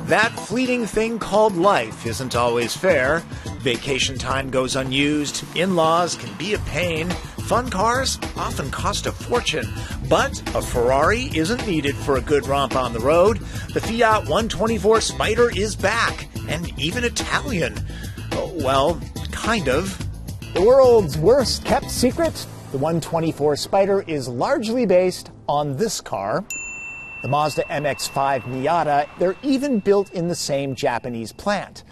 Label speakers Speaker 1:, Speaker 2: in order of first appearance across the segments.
Speaker 1: That fleeting thing called life isn't always fair. Vacation time goes unused, in-laws can be a pain, fun cars often cost a fortune, but a Ferrari isn't needed for a good romp on the road. The Fiat 124 Spider is back, and even Italian. Well, kind of.
Speaker 2: The world's worst kept secret, the 124 Spider is largely based on this car. The Mazda MX-5 Miata, they're even built in the same Japanese plant.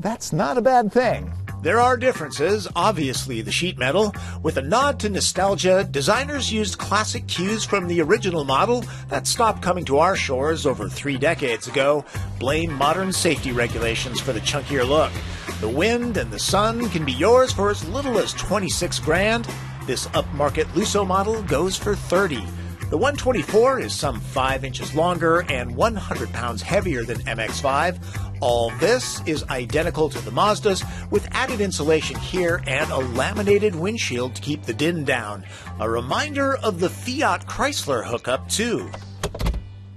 Speaker 2: That's not a bad thing.
Speaker 1: There are differences, obviously the sheet metal. With a nod to nostalgia, designers used classic cues from the original model that stopped coming to our shores over 3 decades ago. Blame modern safety regulations for the chunkier look. The wind and the sun can be yours for as little as 26 grand. This upmarket Lusso model goes for 30. The 124 is some 5 inches longer and 100 pounds heavier than MX-5. All this is identical to the Mazdas, with added insulation here and a laminated windshield to keep the din down. A reminder of the Fiat Chrysler hookup, too.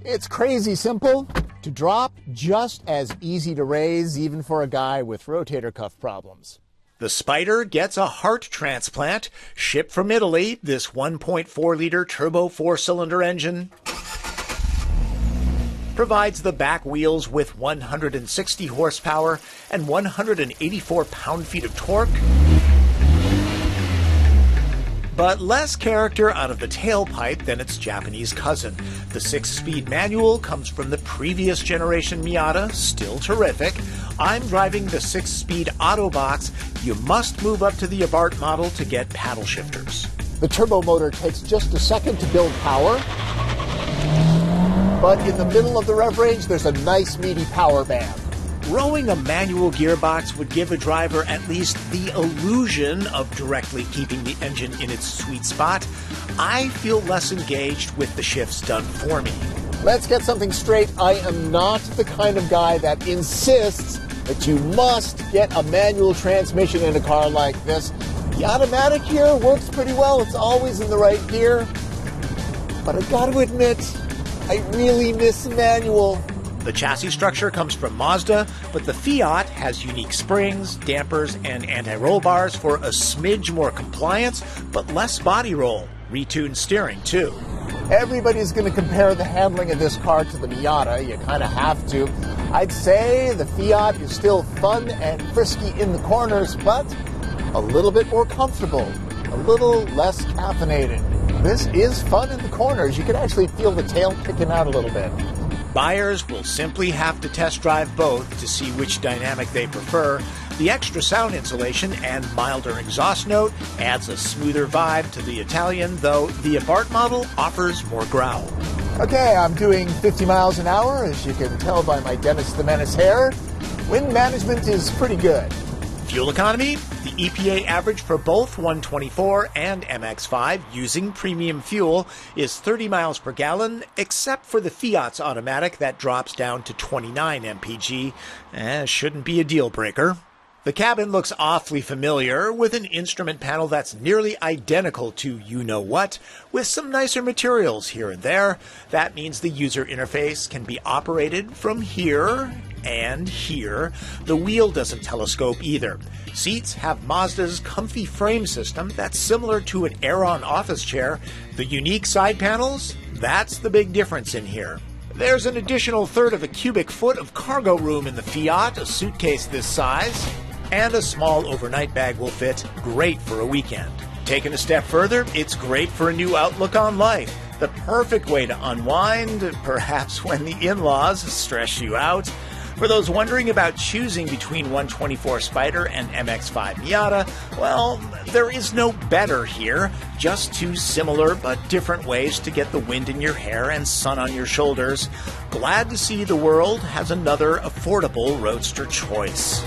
Speaker 2: It's crazy simple to drop, just as easy to raise, even for a guy with rotator cuff problems.
Speaker 1: The Spider gets a heart transplant, shipped from Italy. This 1.4-liter turbo 4-cylinder engine provides the back wheels with 160 horsepower and 184 pound-feet of torque, but less character out of the tailpipe than its Japanese cousin. The 6-speed manual comes from the previous generation Miata, still terrific. I'm driving the 6-speed Autobox. You must move up to the Abarth model to get paddle shifters.
Speaker 2: The turbo motor takes just a second to build power, but in the middle of the rev range, there's a nice meaty power band.
Speaker 1: Rowing a manual gearbox would give a driver at least the illusion of directly keeping the engine in its sweet spot. I feel less engaged with the shifts done for me.
Speaker 2: Let's get something straight. I am not the kind of guy that insists that you must get a manual transmission in a car like this. The automatic here works pretty well. It's always in the right gear. But I gotta admit, I really miss manual.
Speaker 1: The chassis structure comes from Mazda, but the Fiat has unique springs, dampers, and anti-roll bars for a smidge more compliance, but less body roll. Retuned steering, too.
Speaker 2: Everybody's going to compare the handling of this car to the Miata. You kind of have to. I'd say the Fiat is still fun and frisky in the corners, but a little bit more comfortable, a little less caffeinated. This is fun in the corners. You can actually feel the tail kicking out a little bit.
Speaker 1: Buyers will simply have to test drive both to see which dynamic they prefer. The extra sound insulation and milder exhaust note adds a smoother vibe to the Italian, though the Abarth model offers more growl.
Speaker 2: Okay, I'm doing 50 miles an hour, as you can tell by my Dennis the Menace hair. Wind management is pretty good.
Speaker 1: Fuel economy? The EPA average for both 124 and MX-5 using premium fuel is 30 miles per gallon, except for the Fiat's automatic that drops down to 29 mpg. Shouldn't be a deal breaker. The cabin looks awfully familiar, with an instrument panel that's nearly identical to you-know-what, with some nicer materials here and there. That means the user interface can be operated from here and here. The wheel doesn't telescope either. Seats have Mazda's comfy frame system that's similar to an Aeron office chair. The unique side panels, that's the big difference in here. There's an additional third of a cubic foot of cargo room in the Fiat, a suitcase this size, and a small overnight bag will fit, great for a weekend. Taken a step further, it's great for a new outlook on life. The perfect way to unwind, perhaps when the in-laws stress you out. For those wondering about choosing between 124 Spider and MX-5 Miata, well, there is no better here. Just two similar but different ways to get the wind in your hair and sun on your shoulders. Glad to see the world has another affordable roadster choice.